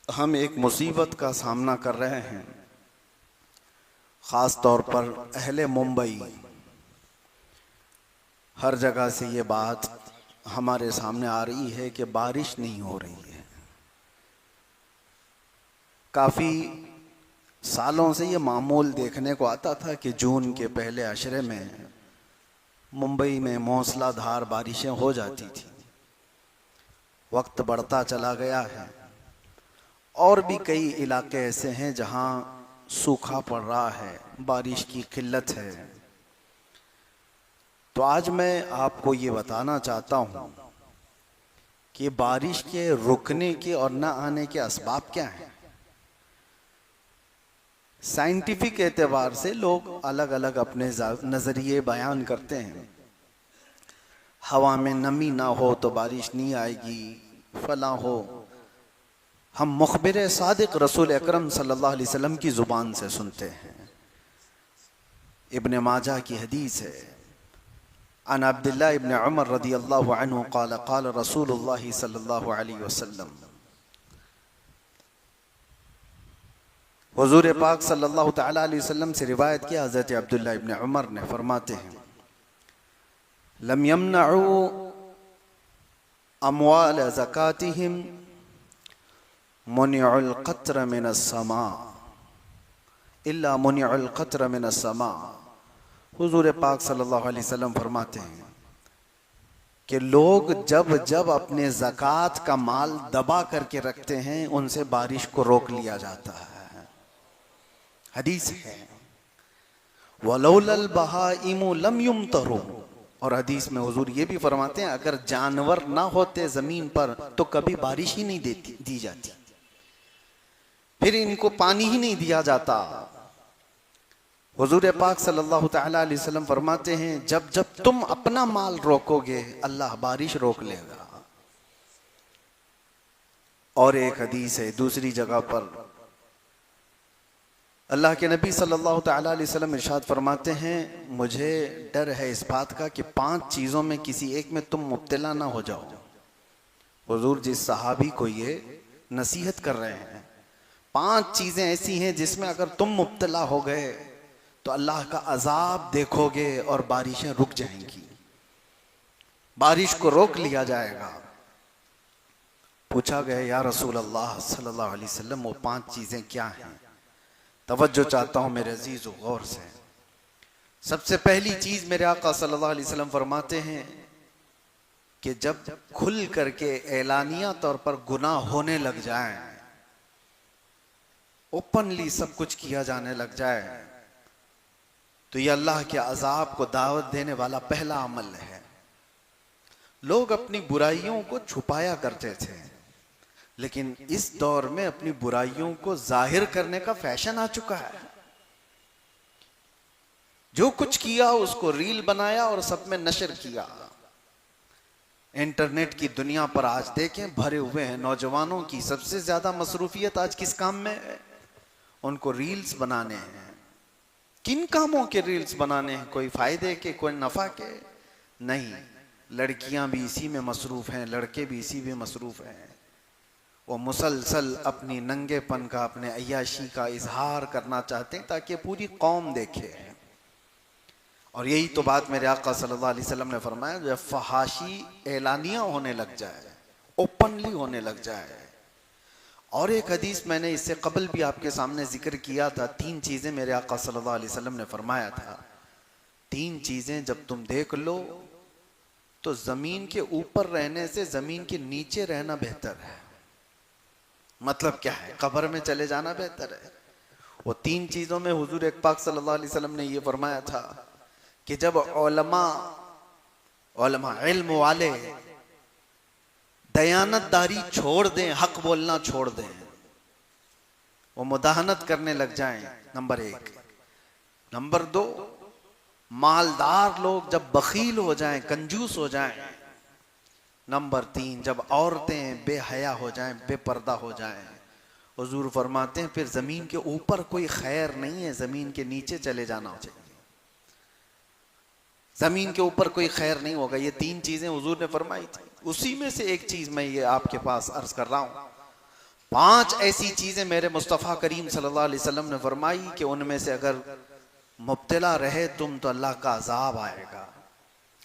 हम एक मुसीबत का सामना कर रहे हैं। ख़ास तौर पर अहले मुंबई, हर जगह से ये बात हमारे सामने आ रही है कि बारिश नहीं हो रही है। काफ़ी सालों से ये मामूल देखने को आता था कि जून के पहले अशरे में मुंबई में मूसलाधार बारिशें हो जाती थी। वक्त बढ़ता चला गया है और भी कई इलाके ऐसे हैं जहां सूखा पड़ रहा है, बारिश की किल्लत है। तो आज मैं आपको ये बताना चाहता हूं कि बारिश के रुकने के और न आने के असबाब क्या हैं। साइंटिफिक एतबार से लोग अलग अलग अपने नज़रिए बयान करते हैं। हवा में नमी ना हो तो बारिश नहीं आएगी, फला हो। हम मुखबिर सादिक रसूल अकरम सल्लल्लाहु अलैहि वसल्लम की ज़ुबान से सुनते हैं। इब्न माजा की हदीस है, अन अब्दुल्लाह इब्न उमर रदियल्लाहु अन्हु क़ाल क़ाल रसूलुल्लाह सल्लल्लाहु अलैहि वसल्लम, हुज़ूर पाक सल्लल्लाहु तआला अलैहि वसल्लम से रिवायत किया, हज़रत अब्दुल्लाह इब्न उमर ने फरमाते हैं, लम यमनउ अमवाल ज़कातिहिम मुनिउल क़त्र मिनस समा इल्ला मुनिउल क़त्र मिनस समा। हुज़ूर पाक सल्लल्लाहु अलैहि वसल्लम फरमाते हैं कि लोग जब जब अपने ज़कात का माल दबा करके रखते हैं, उनसे बारिश को रोक लिया जाता है। हदीस है, वलौलल बहाइमु लम युमतरू। और हदीस में हुजूर ये भी फरमाते हैं, अगर जानवर ना होते जमीन पर तो कभी बारिश ही नहीं दी जाती, फिर इनको पानी ही नहीं दिया जाता। हुजूर पाक सल्लल्लाहु तआला अलैहि वसल्लम फरमाते हैं, जब जब तुम अपना माल रोकोगे, अल्लाह बारिश रोक लेगा। और एक हदीस है दूसरी जगह पर, अल्लाह के नबी सल्लल्लाहु तआला अलैहि वसल्लम इरशाद फरमाते हैं, मुझे डर है इस बात का कि 5 चीज़ों में किसी एक में तुम मुब्तला ना हो जाओ। हुजूर जिस सहाबी को ये नसीहत कर रहे हैं, 5 चीज़ें ऐसी हैं जिसमें अगर तुम मुब्तला हो गए तो अल्लाह का अजाब देखोगे और बारिशें रुक जाएंगी, बारिश को रोक लिया जाएगा। पूछा गया, या रसूल अल्लाह सल्लल्लाहु अलैहि वसल्लम, वो 5 चीज़ें क्या हैं? तवज्जो चाहता हूँ मेरे अजीज़ गौर से। सबसे पहली चीज़ मेरे आका सल्लल्लाहु अलैहि वसल्लम फरमाते हैं कि जब खुल करके एलानिया तौर पर गुनाह होने लग जाए, ओपनली सब कुछ किया जाने लग जाए, तो ये अल्लाह के अजाब को दावत देने वाला पहला अमल है। लोग अपनी बुराइयों को छुपाया करते थे, लेकिन इस दौर में अपनी बुराइयों को जाहिर करने का फैशन आ चुका है। जो कुछ किया उसको रील बनाया और सब में नशर किया। इंटरनेट की दुनिया पर आज देखें, भरे हुए हैं। नौजवानों की सबसे ज्यादा मसरूफियत आज किस काम में है? उनको रील्स बनाने हैं। किन कामों के रील्स बनाने हैं? कोई फायदे के, कोई नफा के? नहीं, लड़कियां भी इसी में मसरूफ हैं, लड़के भी इसी में मसरूफ हैं। वो मुसलसल अपनी नंगेपन का, अपने अय्याशी का इजहार करना चाहते हैं ताकि पूरी कौम देखे। और यही तो बात मेरे आका सल्लल्लाहु अलैहि वसल्लम ने फरमाया, जब फहाशी एलानिया होने लग जाए, ओपनली होने लग जाए। और एक हदीस मैंने इससे कबल भी आपके सामने जिक्र किया था। 3 चीज़ें मेरे आका सल्लल्लाहु अलैहि वसल्लम ने फरमाया था, 3 चीज़ें जब तुम देख लो तो ज़मीन के ऊपर रहने से ज़मीन के नीचे रहना बेहतर है। मतलब क्या है? कब्र में चले जाना बेहतर है। वो 3 चीज़ों में हुजूर पाक सल्लल्लाहु अलैहि वसल्लम ने ये फरमाया था कि जब उलमा इल्म वाले दयानतदारी छोड़ दें, हक बोलना छोड़ दें, वो मुदाहनत करने लग जाएं, नंबर 1। नंबर 2, मालदार लोग जब बखील हो जाएं, कंजूस हो जाएं। नंबर 3, जब औरतें बेहया हो जाएं, बेपर्दा हो जाएं। हुजूर फरमाते हैं फिर जमीन के ऊपर कोई खैर नहीं है, जमीन के नीचे चले जाना चाहिए। जमीन के ऊपर कोई खैर नहीं होगा। ये 3 चीजें हुजूर ने फरमाई थी। उसी में से एक चीज मैं ये आपके पास अर्ज कर रहा हूं। 5 ऐसी चीजें मेरे मुस्तफ़ा करीम सल्लल्लाहु अलैहि वसल्लम ने फरमाई कि उनमें से अगर मुब्तला रहे तुम तो अल्लाह का अजाब आएगा।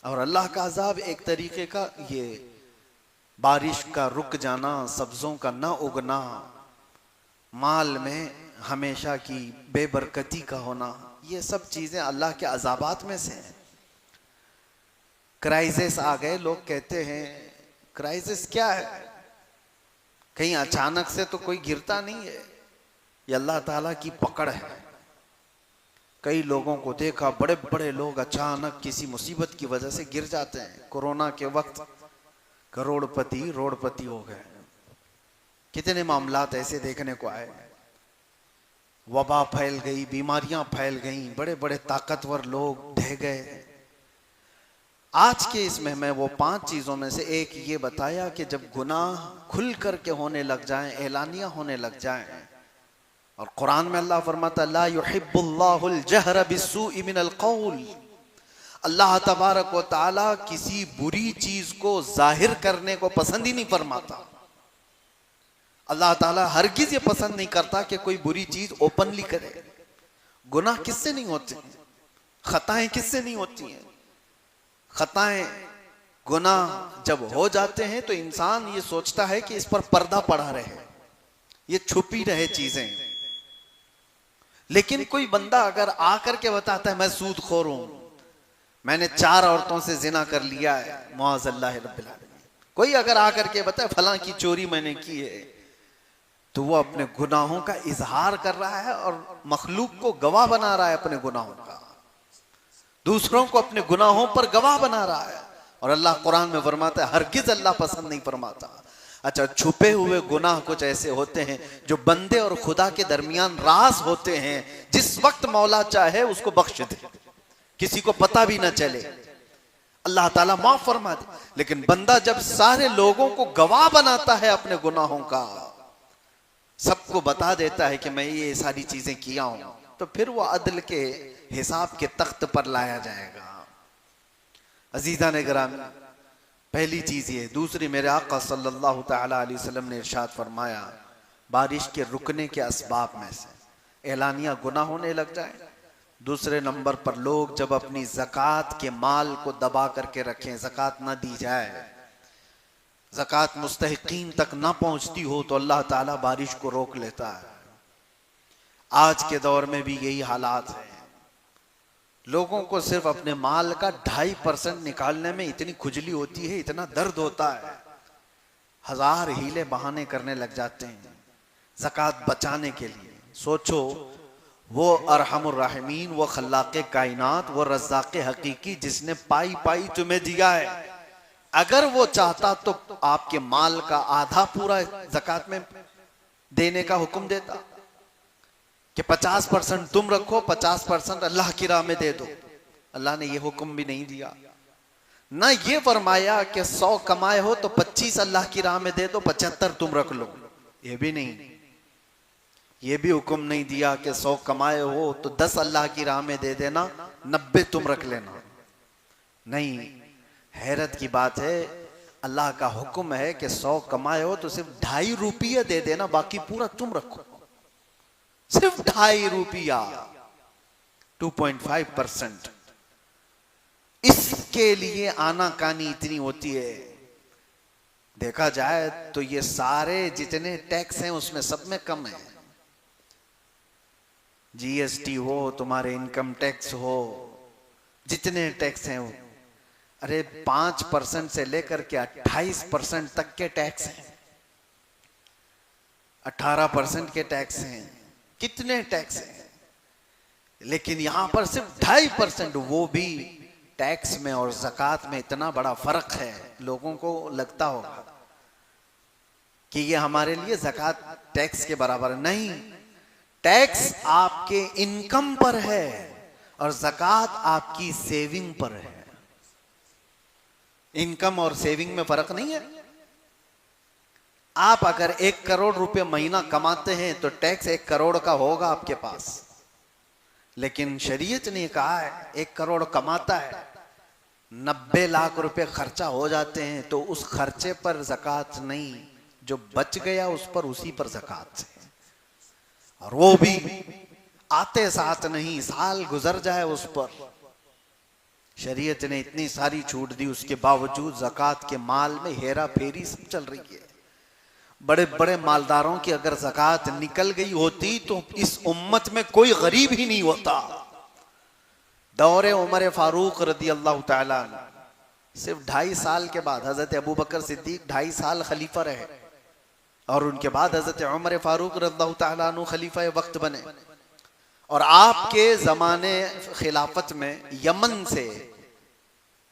और अल्लाह का अजाब एक तरीके का ये बारिश का रुक जाना, सब्जों का न उगना, माल में हमेशा की बेबरकती का होना, ये सब चीजें अल्लाह के अजाबात में से हैं। क्राइसिस आ गए, लोग कहते हैं क्राइसिस क्या है? कहीं अचानक से तो कोई गिरता नहीं है, ये अल्लाह ताला की पकड़ है। कई लोगों को देखा, बड़े बड़े लोग अचानक किसी मुसीबत की वजह से गिर जाते हैं। कोरोना के वक्त करोड़पति रोड़पति हो गए। कितने मामलात ऐसे देखने को आए। वबा फैल गई, बीमारियां फैल गई, बड़े बड़े ताकतवर लोग ढह गए। आज के इसमें मैं वो 5 चीजों में से एक ये बताया कि जब गुनाह खुल करके होने लग जाएं, एलानिया होने लग जाएं, और कुरान में अल्लाह फरमाता ला युहिब्बुल्लाहुल जहरा बिस्सूइ मिनल कौल, अल्लाह तबारक व तआला किसी बुरी चीज को जाहिर करने को पसंद ही नहीं फरमाता। अल्लाह ताला हरगिज ये पसंद नहीं करता कि कोई बुरी चीज ओपनली करे। गुनाह किससे नहीं होते, खताएं किससे नहीं होती हैं? खताएं, गुनाह जब हो जाते हैं तो इंसान ये सोचता है कि इस पर पर्दा पड़ा रहे, ये छुपी रहे चीजें। लेकिन कोई बंदा अगर आकर के बताता है मैं सूदखोर हूं, मैंने 4 औरतों से जिना कर लिया है, मुआज़ल्लाह रब्बिल आलमीन, कोई अगर आकर के बताए फलां की चोरी मैंने की है, तो वो अपने गुनाहों का इजहार कर रहा है और मखलूक को गवाह बना रहा है अपने गुनाहों का, दूसरों को अपने गुनाहों पर गवाह बना रहा है। और अल्लाह कुरान में फरमाता है हरगिज अल्लाह पसंद नहीं फरमाता। अच्छा, छुपे हुए गुनाह कुछ ऐसे होते हैं जो बंदे और खुदा के दरमियान राज होते हैं, जिस वक्त मौला चाहे उसको बख्श दे, किसी को पता भी ना चले, अल्लाह ताला माफ फरमा दे। लेकिन बंदा जब सारे लोगों को गवाह बनाता है अपने गुनाहों का, सबको बता देता है कि मैं ये सारी चीजें किया हूं, तो फिर वो अदल के हिसाब के तख्त पर लाया जाएगा। अजीजा ने गिरामी, पहली चीज ये। दूसरी, मेरे आका सल्लल्लाहु तआला अलैहि वसल्लम ने इरशाद फरमाया बारिश के रुकने के असबाब में से एलानिया गुनाह होने लग जाए। दूसरे नंबर पर लोग जब अपनी ज़कात के माल को दबा करके रखें, ज़कात ना दी जाए, ज़कात मुस्तहिकीन तक ना पहुंचती हो, तो अल्लाह ताला बारिश को रोक लेता है। आज के दौर में भी यही हालात है। लोगों को सिर्फ अपने माल का 2.5% निकालने में इतनी खुजली होती है, इतना दर्द होता है, 1000 हीले बहाने करने लग जाते हैं ज़कात बचाने के लिए। सोचो, वो अरहमुर राहिमीन, वो खल्लाक़े कायनात, वो रज़्ज़ाक़े हकीकी, जिसने पाई पाई तुम्हें दिया है, अगर वो चाहता तो आपके माल का आधा पूरा ज़कात में देने का हुक्म देता कि 50% तुम रखो, 50% अल्लाह की राह में दे दो। अल्लाह ने ये हुक्म भी नहीं दिया। ना ये फरमाया कि 100 कमाए हो तो 25 अल्लाह की राह में दे दो, 75 तुम रख लो, ये भी नहीं। ये भी हुक्म नहीं दिया कि 100 कमाए हो तो 10 अल्लाह की राह में दे देना, 90 तुम रख लेना। नहीं, हैरत की बात है, अल्लाह का हुक्म है कि 100 कमाए हो तो सिर्फ 2.5 रुपया दे देना, बाकी पूरा तुम रखो। सिर्फ 2.5 रुपया, 2.5%। इसके लिए आनाकानी इतनी होती है। देखा जाए तो ये सारे जितने टैक्स हैं उसमें सब में कम है। जीएसटी हो, तुम्हारे इनकम टैक्स हो, जितने टैक्स हैं वो, अरे 5% से लेकर के 28% तक के टैक्स हैं, 18% के टैक्स हैं, कितने टैक्स हैं। लेकिन यहां पर सिर्फ 2.5%, वो भी टैक्स में और ज़कात में इतना बड़ा फर्क है। लोगों को लगता होगा कि ये हमारे लिए ज़कात टैक्स के बराबर नहीं। टैक्स आपके इनकम पर है और ज़कात आपकी सेविंग पर है। इनकम और सेविंग में फर्क नहीं है। आप अगर 1 करोड़ रुपए महीना कमाते हैं तो टैक्स 1 करोड़ का होगा आपके पास। लेकिन शरीयत ने कहा है 1 करोड़ कमाता है, 90 लाख रुपए खर्चा हो जाते हैं तो उस खर्चे पर ज़कात नहीं, जो बच गया उस पर उसी पर ज़कात है, और वो भी आते साथ नहीं, साल गुजर जाए उस पर। शरीयत ने इतनी सारी छूट दी, उसके बावजूद ज़कात के माल में हेरा फेरी सब चल रही है। बड़े बड़े मालदारों की अगर ज़कात निकल गई होती तो इस उम्मत में कोई गरीब ही नहीं होता। दौरे उमर फारूक रदी अल्लाह ताला अन्हु, सिर्फ 2.5 साल के बाद हजरत अबू बकर सिद्दीक 2.5 साल खलीफा रहे, और उनके बाद हजरत उमर फारूक रज़ियल्लाहु ताला अन्हु खलीफा वक्त बने। और आपके ज़माने खिलाफत में यमन से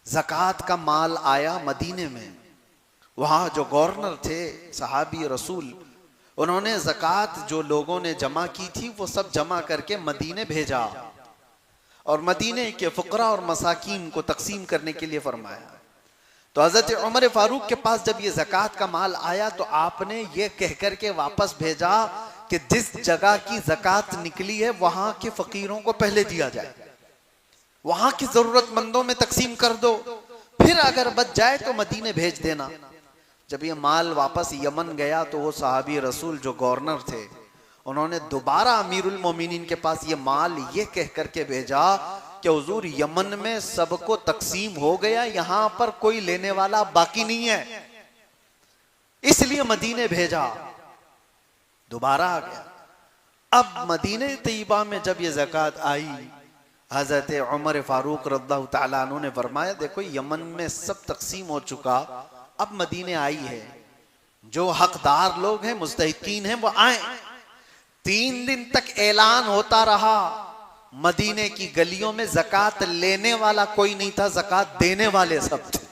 ज़कात का माल आया मदीने में। वहाँ जो गवर्नर थे सहाबी रसूल, उन्होंने ज़कात जो लोगों ने जमा की थी वो सब जमा करके मदीने भेजा, और मदीने के फ़ुक़रा और मसाकीन को तकसीम करने के लिए फरमाया। तो हज़रत उमर फारूक के पास जब ये ज़कात का माल आया तो आपने ये कह कर के वापस भेजा कि जिस जगह की ज़कात निकली है वहां के फ़कीरों को पहले दिया जाए, वहां की ज़रूरतमंदों में तकसीम कर दो, फिर अगर बच जाए तो मदीने भेज देना। जब ये माल वापस यमन गया तो वो सहाबी रसूल जो गवर्नर थे, उन्होंने दोबारा अमीरुल मोमिनीन के पास ये माल ये कह करके भेजा कि हुजूर यमन में सबको तकसीम हो गया, यहां पर कोई लेने वाला बाकी नहीं है, इसलिए मदीने भेजा। दोबारा आ गया। अब मदीने तैयबा में जब ये ज़कात आई, हजरत उमर फारूक रज़ियल्लाहु ताला अन्हु ने फरमाया देखो यमन में सब तकसीम हो चुका, अब मदीने आई है, जो हकदार लोग हैं मुस्तहिकीन हैं वो आए। 3 दिन तक ऐलान होता रहा, मदीने की गलियों में ज़कात लेने वाला कोई नहीं था, ज़कात देने वाले सब थे,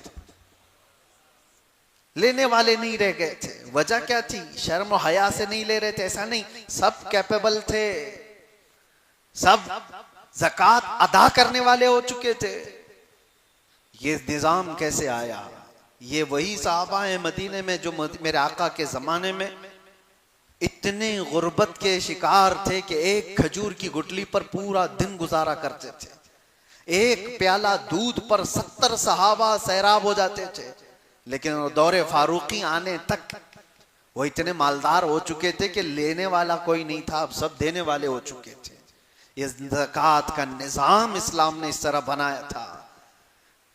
लेने वाले नहीं रह गए थे। वजह क्या थी? शर्म और हया से नहीं ले रहे थे, ऐसा नहीं, सब कैपेबल थे, सब ज़कात अदा करने वाले हो चुके थे। ये निज़ाम कैसे आया? ये वही सहाबा हैं मदीने में जो मेरे आका के ज़माने में इतने गुर्बत के शिकार थे कि एक खजूर की गुठली पर पूरा दिन गुजारा करते थे। एक प्याला दूध पर 70 सहाबा सैराब हो जाते थे। लेकिन दौरे फारूकी आने तक वो इतने मालदार हो चुके थे कि लेने वाला कोई नहीं था, अब सब देने वाले हो चुके थे। ये ज़कात का निज़ाम इस्लाम ने इस तरह बनाया था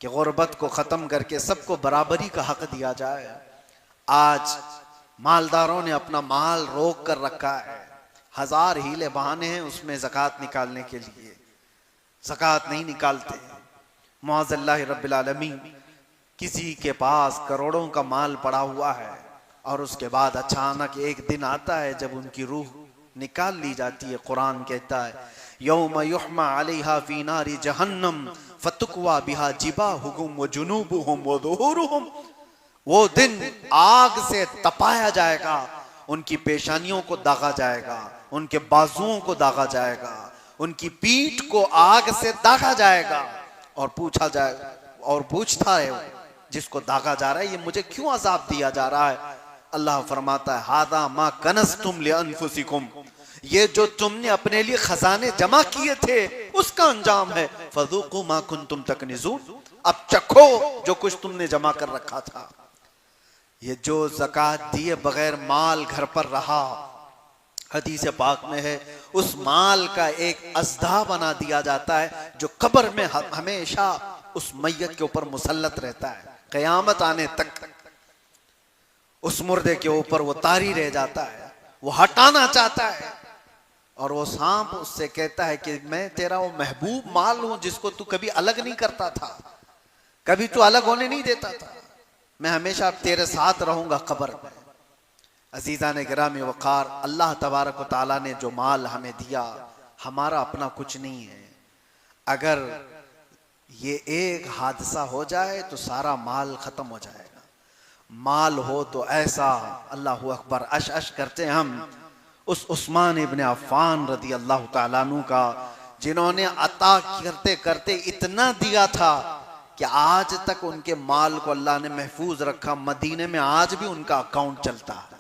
कि गुर्बत को ख़त्म करके सबको बराबरी का हक दिया जाए। आज मालदारों ने अपना माल रोक कर रखा है, 1000 हीले बहाने हैं उसमें ज़कात निकालने के लिए, ज़कात नहीं निकालते। मुअज़्ज़ल्लाहि रब्बिल आलमीन, किसी के पास करोड़ों का माल पड़ा हुआ है और उसके बाद अचानक एक दिन आता है जब उनकी रूह निकाल ली जाती है। कुरान कहता है यौम युहमा अलैहा फी नारी जहन्नम फतुक्वा बिहा जिबाहुहुम व जुनूबुहुम व ज़ुहूरुहुम। वो दिन आग से तपाया जाएगा, उनकी पेशानियों को दागा जाएगा, उनके बाजुओं को दागा जाएगा, उनकी पीठ को आग से दागा जाएगा और पूछा जाएगा, और पूछता है वो जिसको दागा जा रहा है, ये मुझे क्यों अजाब दिया जा रहा है? अल्लाह फरमाता है हादा मा कनज़्तुम लिअन्फुसिकुम, ये जो तुमने अपने लिए खजाने जमा किए थे उसका अंजाम है। फज़ूक़ू मा कुन्तुम तकनिज़ून, अब चखो जो कुछ तुमने जमा कर रखा था। ये जो ज़कात दिए बगैर माल घर पर रहा, हदीस पाक में है उस माल का एक अज़दा बना दिया जाता है जो कब्र में हमेशा उस मैयत के ऊपर मुसल्लत रहता है, क़यामत आने तक उस मुर्दे के ऊपर वो तारी रह जाता है। वो हटाना चाहता है और वो सांप उससे कहता है कि मैं तेरा वो महबूब माल हूं जिसको तू कभी अलग नहीं करता था, कभी तू अलग होने नहीं देता था, मैं हमेशा तेरे साथ रहूंगा कब्र में। अजीज़ा ने गिरामी वक़ार, अल्लाह तबारक व तआला ने जो माल हमें दिया हमारा अपना कुछ नहीं है। अगर ये एक हादसा हो जाए तो सारा माल खत्म हो जाएगा। माल हो तो ऐसा, अल्लाह अकबर, अश अश करते हम उस उस्मान इब्ने अफ़्फ़ान रदी अल्लाह ताला अन्हु का, जिन्होंने अता करते करते इतना दिया था कि आज तक उनके माल को अल्लाह ने महफूज रखा। मदीने में आज भी उनका अकाउंट चलता है।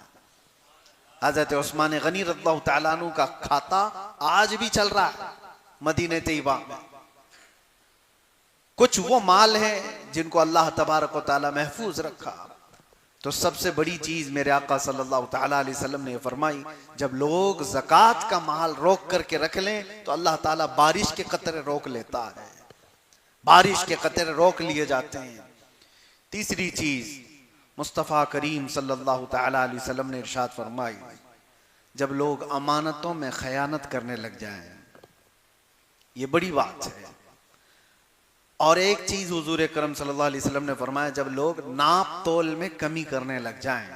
हज़रत उस्मान गनी रज़ियल्लाहु ताला अन्हु का खाता आज भी चल रहा है मदीने तैयबा में। कुछ वो माल है जिनको अल्लाह तबारक व तआला महफूज रखा। तो सबसे बड़ी चीज मेरे आका सल्लल्लाहु ताला अलैहि वसल्लम ने फरमाई, जब लोग ज़कात का माल रोक करके रख लें तो अल्लाह ताला बारिश के कतरे रोक लेता है, बारिश के कतरे रोक लिए जाते हैं। तीसरी चीज मुस्तफ़ा करीम सल्लल्लाहु ताला अलैहि वसल्लम ने इरशाद फरमाई, जब लोग अमानतों में खयानत करने लग जाएं, ये बड़ी बात है। और एक चीज हुजूर करम सल्लल्लाहु अलैहि वसल्लम ने फरमाया, जब लोग नाप तोल में कमी करने लग जाएं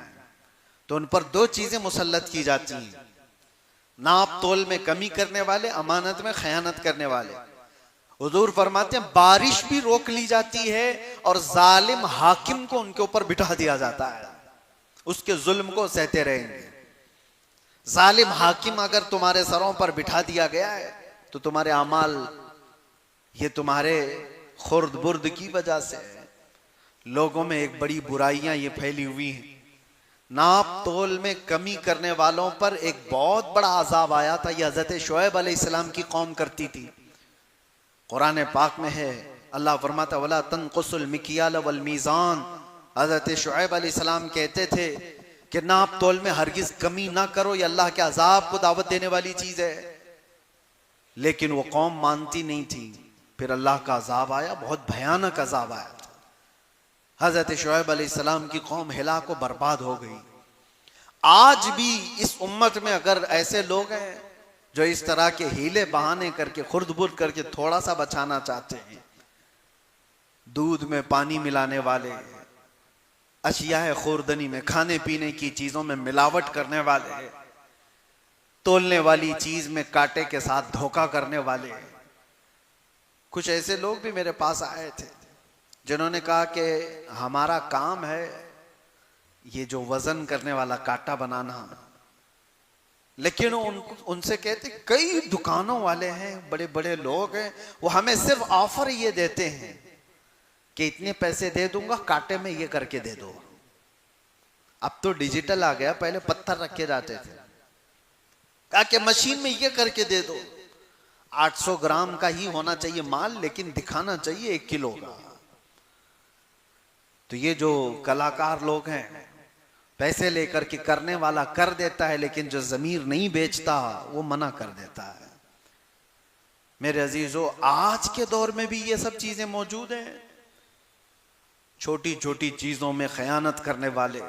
तो उन पर दो चीजें मुसल्लत की जाती हैं, नाप तोल में कमी करने वाले, अमानत में खयानत करने वाले। हुजूर फरमाते हैं बारिश भी रोक ली जाती है और जालिम हाकिम को उनके ऊपर बिठा दिया जाता है, उसके जुल्म को सहते रहेंगे। जालिम हाकिम अगर तुम्हारे सरों पर बिठा दिया गया है तो तुम्हारे अमाल, ये तुम्हारे खुर्द बुर्द की वजह से लोगों में एक बड़ी बुराइयां ये फैली हुई हैं। नाप तोल में कमी करने वालों पर एक बहुत बड़ा अजाब आया था, यह हजरत शुएब अलैहिस्सलाम की कौम करती थी। कुरान पाक में है, अल्लाह फरमाता वला तनकुसुल मिकियाल वल मीज़ान। हजरत शुएब अलैहिस्सलाम कहते थे कि नाप तोल में हरगिज कमी ना करो, ये अल्लाह के अजाब को दावत देने वाली चीज है। लेकिन वो कौम मानती नहीं थी, फिर अल्लाह का अजाब आया, बहुत भयानक अजाब आया था। हजरत शुएब अलैहिस्सलाम की कौम हिलाक व बर्बाद हो गई। आज भी इस उम्मत में अगर ऐसे लोग हैं जो इस तरह के हीले बहाने करके खुर्द-बुर्द करके थोड़ा सा बचाना चाहते हैं, दूध में पानी मिलाने वाले, अशियाए खुर्दनी में खाने पीने की चीजों में मिलावट करने वाले, तोलने वाली चीज में कांटे के साथ धोखा करने वाले, कुछ ऐसे लोग भी मेरे पास आए थे जिन्होंने कहा कि हमारा काम है ये जो वजन करने वाला कांटा बनाना। लेकिन उनसे कहते कई दुकानों वाले हैं, बड़े बड़े लोग हैं, वो हमें सिर्फ ऑफर ये देते हैं कि इतने पैसे दे दूंगा, कांटे में ये करके दे दो। अब तो डिजिटल आ गया, पहले पत्थर रखे जाते थे, कहा कि मशीन में ये करके दे दो। 800 ग्राम का ही होना चाहिए माल, लेकिन दिखाना चाहिए 1 किलो का। तो ये जो कलाकार लोग हैं, पैसे लेकर के करने वाला कर देता है, लेकिन जो जमीर नहीं बेचता वो मना कर देता है। मेरे अजीजों, आज के दौर में भी ये सब चीजें मौजूद हैं, छोटी छोटी चीजों में खयानत करने वाले।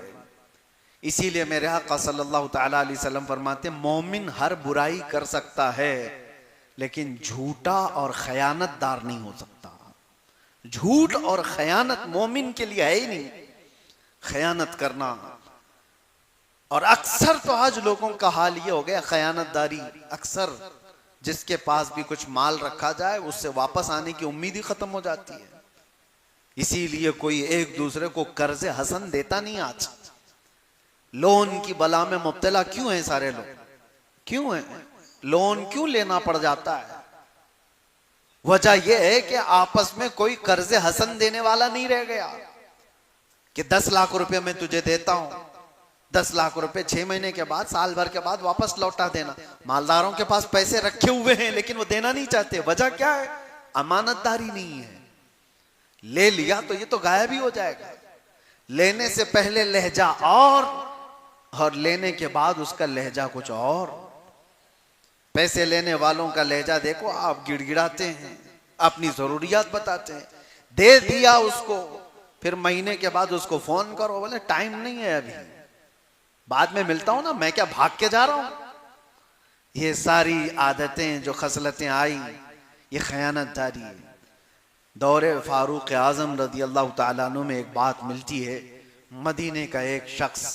इसीलिए मेरे आका सल्लल्लाहु ताला अलैहि वसल्लम फरमाते, मोमिन हर बुराई कर सकता है लेकिन झूठा और खयानतदार नहीं हो सकता। झूठ और खयानत मोमिन के लिए है ही नहीं, खयानत करना। और अक्सर तो आज लोगों का हाल ये हो गया, खयानतदारी। अक्सर जिसके पास भी कुछ माल रखा जाए उससे वापस आने की उम्मीद ही खत्म हो जाती है। इसीलिए कोई एक दूसरे को कर्ज हसन देता नहीं। आज लोन की बला में मुब्तला क्यों है सारे लोग? क्यों है? लोन क्यों लेना पड़ जाता है? वजह यह है कि आपस में कोई कर्ज हसन देने वाला नहीं रह गया कि 10 लाख रुपए मैं तुझे देता हूं, 10 लाख रुपए 6 महीने के बाद, साल भर के बाद वापस लौटा देना। मालदारों के पास पैसे रखे हुए हैं लेकिन वो देना नहीं चाहते। वजह क्या है? अमानतदारी नहीं है। ले लिया तो ये तो गायब ही हो जाएगा। लेने से पहले लहजा और लेने के बाद उसका लहजा कुछ और। पैसे लेने वालों का लहजा देखो, आप गिड़गिड़ाते हैं, अपनी जरूरियात बताते हैं, दे दिया उसको, फिर महीने के बाद उसको फोन करो, बोले टाइम नहीं है अभी, बाद में मिलता हूं ना, मैं क्या भाग के जा रहा हूं। ये सारी आदतें जो खसलतें आई, ये खयानतदारी है। दौरे फारूक आजम रदी अल्लाह तआला अन्हु में एक बात मिलती है, मदीने का एक शख्स,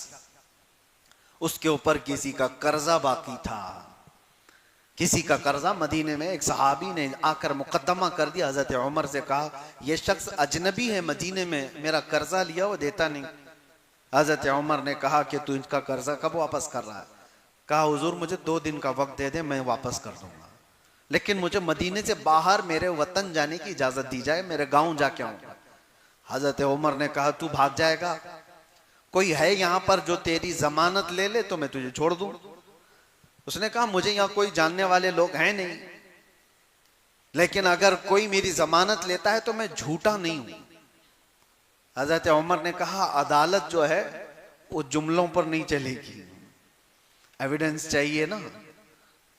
उसके ऊपर किसी का कर्जा बाकी था। किसी का कर्जा, मदीने में एक सहाबी ने आकर मुकद्दमा कर दिया, हजरत उमर से कहा यह शख्स अजनबी है, मदीने में मेरा कर्जा लिया वो देता नहीं। हजरत उमर ने कहा कि तू इसका कर्जा कब वापस कर रहा है? कहा हुजूर मुझे 2 दिन का वक्त दे दे, मैं वापस कर दूंगा, लेकिन मुझे मदीने से बाहर मेरे वतन जाने की इजाजत दी जाए, मेरे गांव जाके आऊंगा। हजरत उमर ने कहा तू भाग जाएगा? कोई है यहां पर जो तेरी जमानत ले ले तो मैं तुझे छोड़ दूं। उसने कहा मुझे यहां कोई जानने वाले लोग हैं नहीं, लेकिन अगर कोई मेरी जमानत लेता है तो मैं झूठा नहीं हूं। हजरत उमर ने कहा अदालत जो है वो जुमलों पर नहीं चलेगी, एविडेंस चाहिए ना,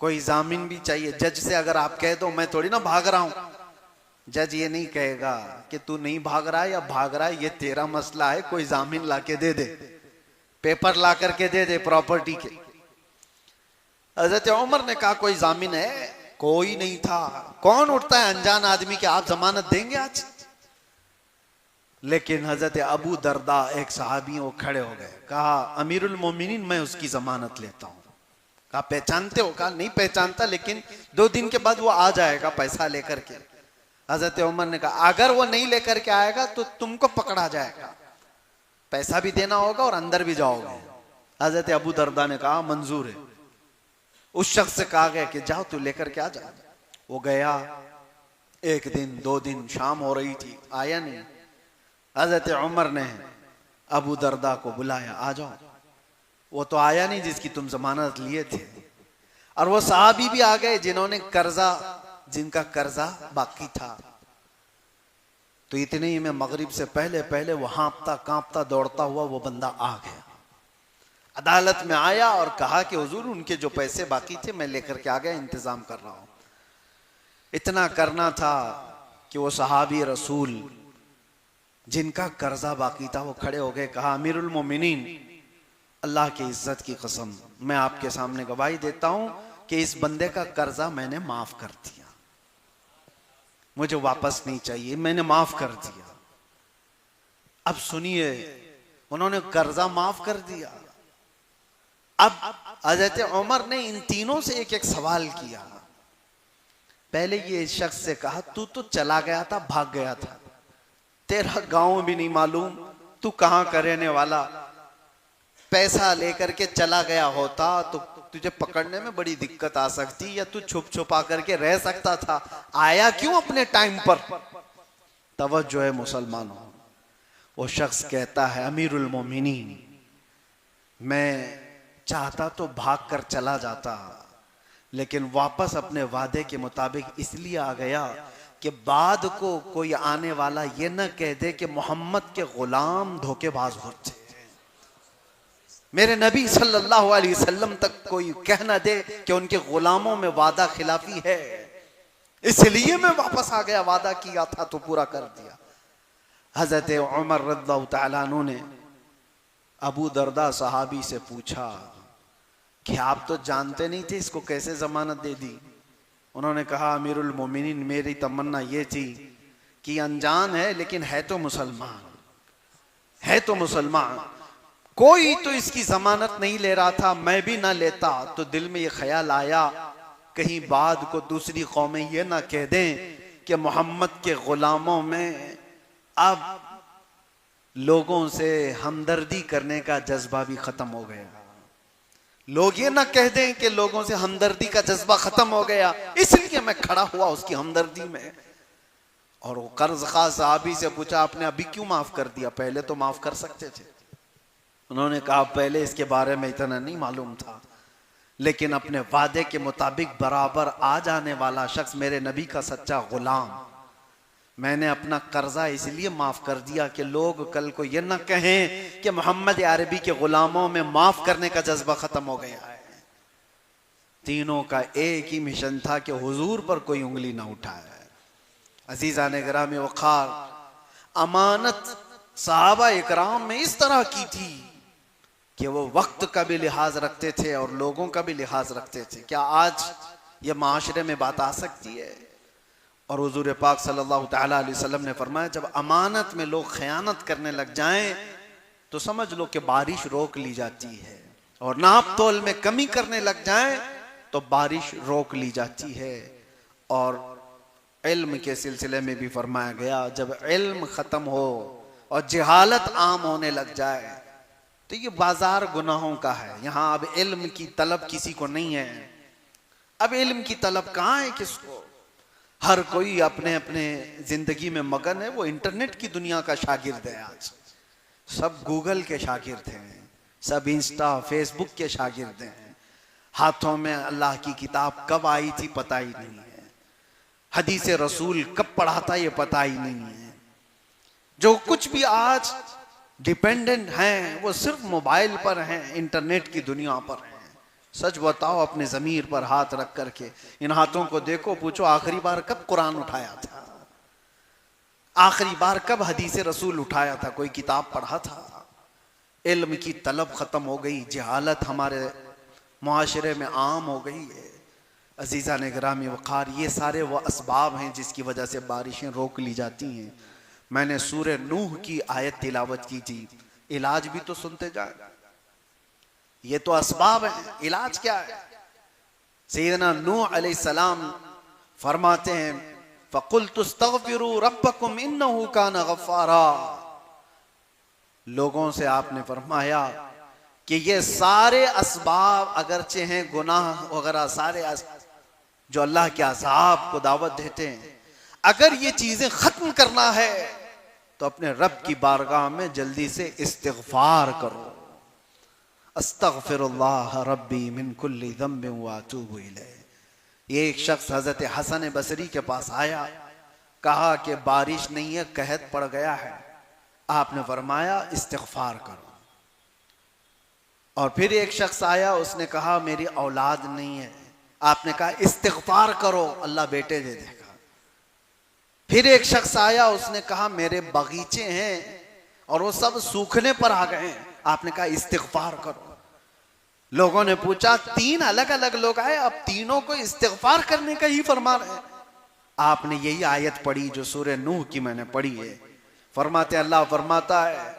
कोई जामीन भी चाहिए। जज से अगर आप कह दो मैं थोड़ी ना भाग रहा हूं, जज ये नहीं कहेगा कि तू नहीं भाग रहा है या भाग रहा है, ये तेरा मसला है, कोई जामीन ला के दे दे, पेपर ला करके दे दे प्रॉपर्टी के। हजरत उमर ने कहा कोई जामीन है? कोई नहीं था। कौन उठता है अनजान आदमी के आप जमानत देंगे आज? लेकिन हजरत अबू दरदा एक सहाबी, वो खड़े हो गए, कहा अमीरुल मोमिनीन मैं उसकी जमानत लेता हूं। कहा पहचानते हो? कहा नहीं पहचानता, लेकिन 2 दिन के बाद वो आ जाएगा पैसा लेकर के। हजरत उमर ने कहा अगर वो नहीं लेकर के आएगा तो तुमको पकड़ा जाएगा, पैसा भी देना होगा और अंदर भी जाओगे। हजरत अबू दरदा ने कहा मंजूर है। उस शख्स से कहा गया कि जाओ तू लेकर के आ जा। वो गया, 1 दिन 2 दिन, शाम हो रही थी, आया नहीं। हजरत उमर ने अबू दरदा को बुलाया, आ जाओ। वो तो आया नहीं जिसकी तुम जमानत लिए थे। और वो सहाबी भी आ गए जिनका कर्जा बाकी था। तो इतने ही में मगरिब से पहले पहले वो हाँपता कांपता दौड़ता हुआ वो बंदा आ गया, अदालत में आया और कहा कि हुजूर उनके जो पैसे बाकी थे मैं लेकर के आ गया, इंतजाम कर रहा हूं। इतना करना था कि वो सहाबी रसूल जिनका कर्जा बाकी था वो खड़े हो गए, कहा अमीरुल मोमिनीन अल्लाह की इज्जत की कसम मैं आपके सामने गवाही देता हूं कि इस बंदे का कर्जा मैंने माफ कर दिया, मुझे वापस नहीं चाहिए, मैंने माफ कर दिया। अब सुनिए, उन्होंने कर्जा माफ कर दिया। अब हजरत उमर ने इन तीनों से एक एक सवाल किया। पहले ये शख्स से कहा तू तो चला गया था, भाग गया था, तेरा गांव भी नहीं मालूम, तू कहां का रहने वाला, पैसा लेकर के चला गया होता तो तुझे पकड़ने में बड़ी दिक्कत आ सकती, या तू छुप छुपा करके रह सकता था, आया क्यों अपने टाइम पर? तवज्जो है मुसलमानों। वो शख्स कहता है अमीरुल मोमिनीन मैं चाहता तो भाग कर चला जाता, लेकिन वापस अपने वादे के मुताबिक इसलिए आ गया कि बाद को कोई आने वाला ये न कह दे कि मोहम्मद के गुलाम धोखेबाज होते, मेरे नबी सल्लल्लाहु अलैहि वसल्लम तक कोई कह न दे कि उनके गुलामों में वादा खिलाफी है, इसलिए मैं वापस आ गया, वादा किया था तो पूरा कर दिया। हजरत उमर रज़ियल्लाहु तआला अन्हु ने अबू दरदा सहाबी से पूछा कि आप तो जानते नहीं थे, इसको कैसे जमानत दे दी? उन्होंने कहा अमीरुल मोमिनीन मेरी तमन्ना ये थी कि अनजान है लेकिन है तो मुसलमान, है तो मुसलमान, कोई तो इसकी जमानत नहीं ले रहा था, मैं भी ना लेता तो दिल में ये ख्याल आया कहीं बाद को दूसरी कौमें ये ना कह दें कि मोहम्मद के गुलामों में अब लोगों से हमदर्दी करने का जज्बा भी खत्म हो गया, लोग ये ना कह दें कि लोगों से हमदर्दी का जज्बा खत्म हो गया, इसलिए मैं खड़ा हुआ उसकी हमदर्दी में। और वो कर्ज खा साहबी से पूछा आपने अभी क्यों माफ कर दिया, पहले तो माफ कर सकते थे? उन्होंने कहा पहले इसके बारे में इतना नहीं मालूम था, लेकिन अपने वादे के मुताबिक बराबर आ जाने वाला शख्स मेरे नबी का सच्चा गुलाम, मैंने अपना कर्जा इसलिए माफ कर दिया कि लोग कल को यह ना कहें कि मोहम्मद अरबी के गुलामों में माफ करने का जज्बा खत्म हो गया है। तीनों का एक ही मिशन था कि हुजूर पर कोई उंगली ना उठाए। अजीज़ान गिरामी वक़ार, अमानत सहाबा इकराम में इस तरह की थी कि वो वक्त का भी लिहाज रखते थे और लोगों का भी लिहाज रखते थे। क्या आज ये माशरे में बात आ सकती है? और हुजूर पाक सल्लल्लाहु तआला अलैहि वसल्लम ने फरमाया जब अमानत में लोग खयानत करने लग जाएं तो समझ लो कि बारिश रोक ली जाती है, और नाप तोल में कमी करने लग जाएं तो बारिश रोक ली जाती है। और इल्म के सिलसिले में भी फरमाया गया जब इल्म खत्म हो और जहालत आम होने लग जाए तो ये बाजार गुनाहों का है। यहाँ अब इल्म की तलब किसी को नहीं है, अब इल्म की तलब कहाँ है किसको? हर कोई अपने अपने जिंदगी में मगन है, वो इंटरनेट की दुनिया का शागिर्द है। आज सब गूगल के शागिर्द हैं, सब इंस्टा फेसबुक के शागिर्द हैं। हाथों में अल्लाह की किताब कब आई थी पता ही नहीं है, हदीस रसूल कब पढ़ा था ये पता ही नहीं है। जो कुछ भी आज डिपेंडेंट हैं, वो सिर्फ मोबाइल पर हैं, इंटरनेट की दुनिया पर हैं। सच बताओ, अपने ज़मीर पर हाथ रख करके इन हाथों को देखो, पूछो आखिरी बार कब कुरान उठाया था, आखिरी बार कब हदीस रसूल उठाया था, कोई किताब पढ़ा था। इल्म की तलब ख़त्म हो गई, जहालत हमारे मुआशरे में आम हो गई है। अजीज़ा ने गिरामी वक़ार, ये सारे वो असबाब हैं जिसकी वजह से बारिशें रोक ली जाती हैं। मैंने सूरे नूह की आयत तिलावत की थी, इलाज भी तो सुनते जाए। ये तो असबाब है, इलाज क्या है? सैयदना नूह अलैहिस्सलाम फरमाते हैं, फ़क़ुल्तु इस्तग़फ़िरू रब्बकुम इन्नहु कान गफ़्फ़ारा। लोगों से आपने फरमाया कि ये सारे असबाब अगरचे हैं, गुनाह वगैरह सारे जो अल्लाह के अज़ाब को दावत देते हैं, अगर ये चीजें खत्म करना है तो अपने रब की बारगाह में जल्दी से इस्तिग़फ़ार करो। अस्तग़फ़िरुल्लाह रब्बी मिन कुल्ली ज़ंबिन व अतूबु इलैह। ये एक शख्स हज़रत हसन बसरी के पास आया, कहा कि बारिश नहीं है, कहत पड़ गया है। आपने फरमाया इस्तिग़फ़ार करो। और फिर एक शख्स आया, उसने कहा मेरी औलाद नहीं है। आपने कहा इस्तिग़फ़ार करो, अल्लाह बेटे दे देगा। फिर एक शख्स आया, उसने कहा मेरे बगीचे हैं और वो सब सूखने पर आ गए हैं। आपने कहा इस्तिग़फ़ार करो। लोगों ने पूछा, तीन अलग अलग लोग आए, अब तीनों को इस्तिग़फ़ार करने का ही फरमा रहे हैं। आपने यही आयत पढ़ी जो सूरे नूह की मैंने पढ़ी है। फरमाते, अल्लाह फरमाता है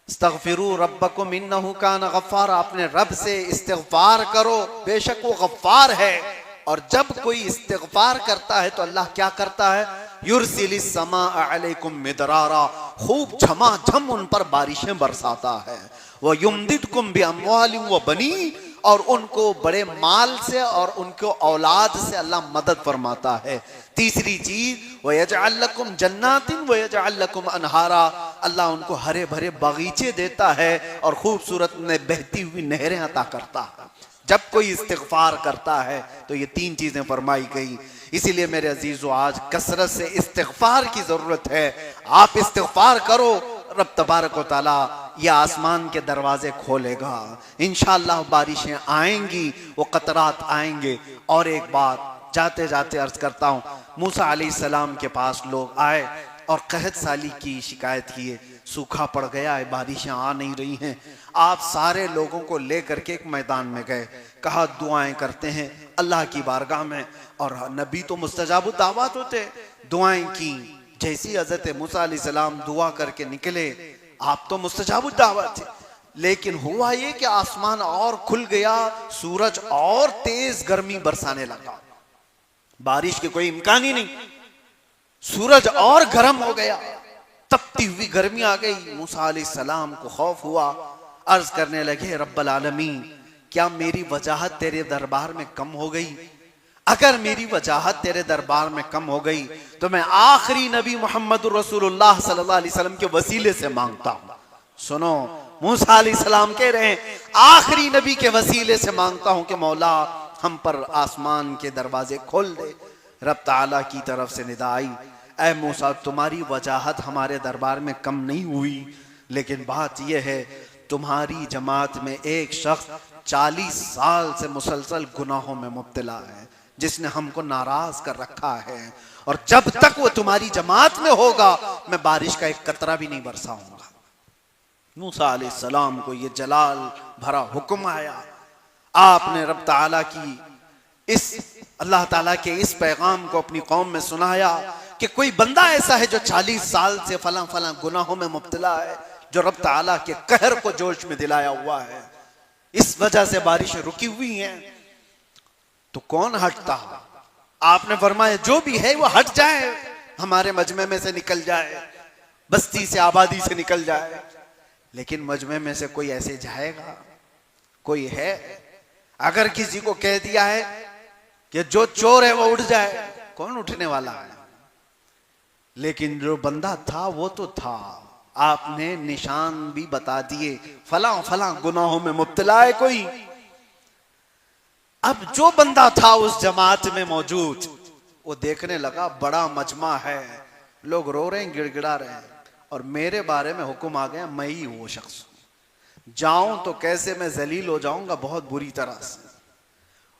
इस्तग़फ़िरू रब्बकुम इन्नहु कान गफ़्फ़ारा, अपने रब से इस्तिग़फ़ार करो, बेशक वो गफ़्फ़ार है। और जब कोई इस्तिग़फ़ार करता है तो अल्लाह क्या करता है, युरसिलिस समा अलैकुम मिदरारा, खूब झमाझम उन पर बारिशें बरसाता है। व युमदिदकुम बिअम्वालिन व बनीन, और उनको बड़े माल से और उनको औलाद से अल्लाह मदद फरमाता है। तीसरी चीज, व यजअल लकुम जन्नातिन व यजअल लकुम अनहारा, अल्लाह उनको हरे भरे बगीचे देता है और खूबसूरत में बहती हुई नहरें अता करता है। जब कोई इस्तिग़फ़ार करता है तो ये तीन चीजें फरमाई गई। इसीलिए मेरे अजीजों, आज कसरत से इस्तिग़फ़ार की जरूरत है। आप इस्तिग़फ़ार करो, रब तबारक व तआला ये आसमान के दरवाजे खोलेगा, इंशाअल्लाह बारिशें आएंगी, वो कतरात आएंगे। और एक बात जाते जाते अर्ज करता हूँ, मूसा अलैहिस्सलाम के पास लोग आए और कहत साली की शिकायत किए, सूखा पड़ गया है, बारिशें आ नहीं रही हैं। आप सारे लोगों को लेकर के एक मैदान में गए, कहा दुआएं करते हैं अल्लाह की बारगाह में। और नबी तो मुस्तजाबुद दावत होते, दुआएं की। जैसी हज़रत मूसा अलैहिस्सलाम दुआ करके निकले, आप तो मुस्तजाबुद दावत थे, लेकिन हुआ ये कि आसमान और खुल गया, सूरज और तेज गर्मी बरसाने लगा। बारिश के कोई इम्कान ही नहीं, सूरज और गर्म हो गया, तपती हुई गर्मी आ गई। मूसा अलैहिस्सलाम को खौफ हुआ, अर्ज करने लगे, रब्बल आलमीन, क्या मेरी वजाहत तेरे दरबार में कम हो गई? अगर मेरी वजाहत तेरे दरबार में कम हो गई तो मैं आखिरी नबी मोहम्मद रसूलुल्लाह सल्लल्लाहु अलैहि वसल्लम के वसीले से मांगता हूं। सुनो, मूसा अलैहिस्सलाम कह रहे हैं, आखिरी नबी के वसीले से मांगता हूं कि मौला हम पर आसमान के दरवाजे खोल दे। रब ताला की तरफ से निदा आई, ऐ मूसा, तुम्हारी वजाहत हमारे दरबार में कम नहीं हुई, लेकिन बात यह है तुम्हारी जमात में एक शख्स 40 साल से मुसलसल गुनाहों में मुब्तला है, जिसने हमको नाराज कर रखा है, और जब तक वो तुम्हारी जमात में होगा मैं बारिश का एक कतरा भी नहीं बरसाऊंगा। मूसा अलैहिस्सलाम को ये जलाल भरा हुक्म आया। आपने रब ताला की इस अल्लाह ताला के इस पैगाम को अपनी कौम में सुनाया कि कोई बंदा ऐसा है जो 40 साल से फला फला गुनाहों में मुब्तला है, जो रब ताला के कहर को जोश में दिलाया हुआ है, इस वजह से बारिशें रुकी हुई हैं। तो कौन हटता? आपने फरमाया जो भी है वो हट जाए, हमारे मजमे में से निकल जाए, बस्ती से आबादी से निकल जाए। लेकिन मजमे में से कोई ऐसे जाएगा? कोई है? अगर किसी को कह दिया है कि जो चोर है वो उठ जाए, कौन उठने वाला है? लेकिन जो बंदा था वो तो था। आपने निशान भी बता दिए, फला फला गुनाहों में मुब्तला है कोई। अब जो बंदा था उस जमात में मौजूद, वो देखने लगा बड़ा मजमा है, लोग रो रहे हैं, गिड़गिड़ा रहे हैं, और मेरे बारे में हुक्म आ गया मैं ही वो शख्स हूं, जाऊं तो कैसे मैं जलील हो जाऊंगा, बहुत बुरी तरह से।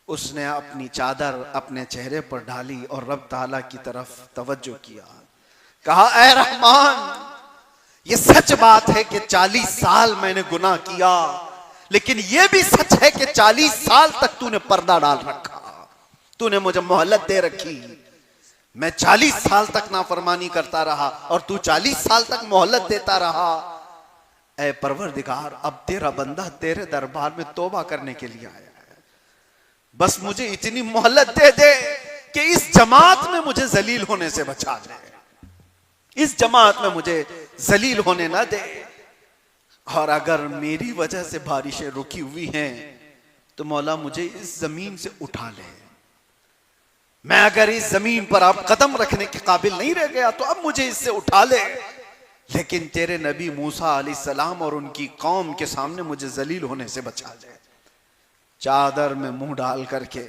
उसने अपनी चादर अपने चेहरे पर डाली और रब ताला की तरफ तवज्जो किया, कहा ऐ रहमान, ये सच बात है कि 40 साल मैंने गुनाह किया, लेकिन ये भी सच है कि 40 साल तक तूने पर्दा डाल रखा, तूने मुझे मोहलत दे रखी। मैं 40 साल तक नाफरमानी करता रहा और तू 40 साल तक मोहलत देता रहा। ऐ परवरदिगार, अब तेरा बंदा तेरे दरबार में तौबा करने के लिए आया है, बस मुझे इतनी मोहलत दे दे कि इस जमात में मुझे जलील होने से बचा दे, इस जमात में मुझे जलील होने ना दे। और अगर मेरी वजह से बारिशें रुकी हुई हैं तो मौला मुझे इस जमीन से उठा ले। मैं अगर इस जमीन पर अब कदम रखने के काबिल नहीं रह गया तो अब मुझे इससे उठा ले, लेकिन तेरे नबी मूसा अलैहिस्सलाम और उनकी कौम के सामने मुझे जलील होने से बचा ले। चादर में मुंह डाल करके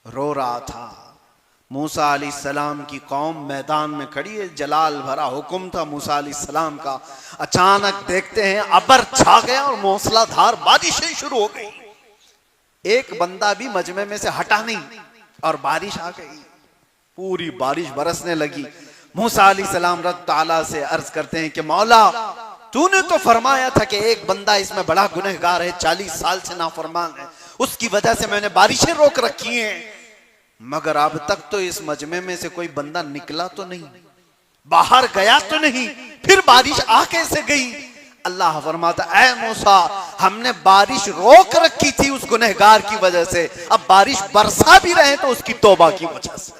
रो रहा था। मूसा अलैहिस्सलाम की कौम मैदान में खड़ी है, जलाल भरा हुक्म था मूसा अलैहिस्सलाम का। अचानक देखते हैं अबर छा गया और मूसलाधार बारिशें शुरू हो गई। एक बंदा भी मजमे में से हटा नहीं और बारिश आ गई, पूरी बारिश बरसने लगी। मूसा अलैहिस्सलाम रब ताला से अर्ज करते हैं कि मौला, तूने तो फरमाया था कि एक बंदा इसमें बड़ा गुनहगार है, 40 साल से नाफरमान है, उसकी वजह से मैंने बारिशें रोक रखी हैं, मगर अब तक तो इस मजमे में से कोई बंदा निकला तो नहीं, बाहर गया तो नहीं, फिर बारिश आ कैसे गई? अल्लाह फरमाता, ऐ मूसा, हमने बारिश रोक रखी थी उस गुनहगार की वजह से, अब बारिश बरसा भी रहे तो उसकी तौबा की वजह से,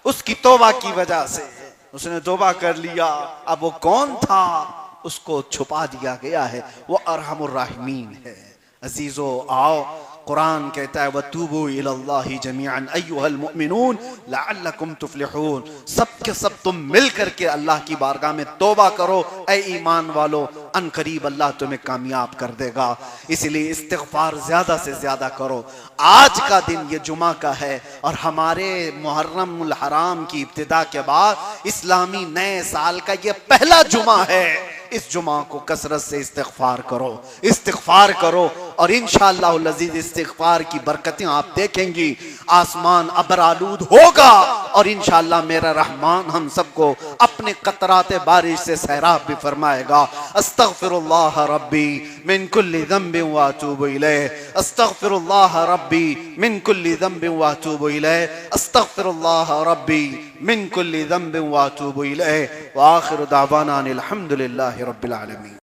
उसकी तौबा की वजह से। उसने तौबा कर लिया। अब वो कौन था उसको छुपा दिया गया है, वो अरहमुर राहिमीन है। अजीजो आओ, कुरान कहता है वतूबू इलल्लाहि जमीअन अय्युहल मुमिनून लअल्लकुम तुफ्लिहून, सब के सब तुम मिल करके अल्लाह की बारगाह में तौबा करो ऐ ईमान वालो, अन करीब अल्लाह तुम्हें कामयाब कर देगा। इसलिए इस्तिग़फार ज्यादा से ज्यादा करो। आज का दिन ये जुमा का है और हमारे मुहर्रमुल हराम की इब्तिदा के बाद इस्लामी नए साल का ये पहला जुमा है। इस जुमा को कसरत से इस्तिग़फार करो, इस्तिग़फार करो और इंशाअल्लाह अज़ीज़ इस्तिग़फार की बरकतें आप देखेंगी। आसमान अबरालूद होगा और इंशाअल्लाह मेरा रहमान हम सबको अपने कतराते बारिश से सैराब भी फरमाएगा। अस्तग़फिरुल्लाह रब्बी मिन कुल्लि ज़ंबिन व अतूबु इलैह, अस्तग़फिरुल्लाह रब्बी मिन कुल्लि ज़ंबिन व अतूबु इलैह, अस्तग़फिरुल्लाह रब्बी मिन कुल्लि ज़ंबिन व अतूबु इलैह। व आखिरु दावाना अनिल हम्दुलिल्लाहि रब्बिल आलमीन।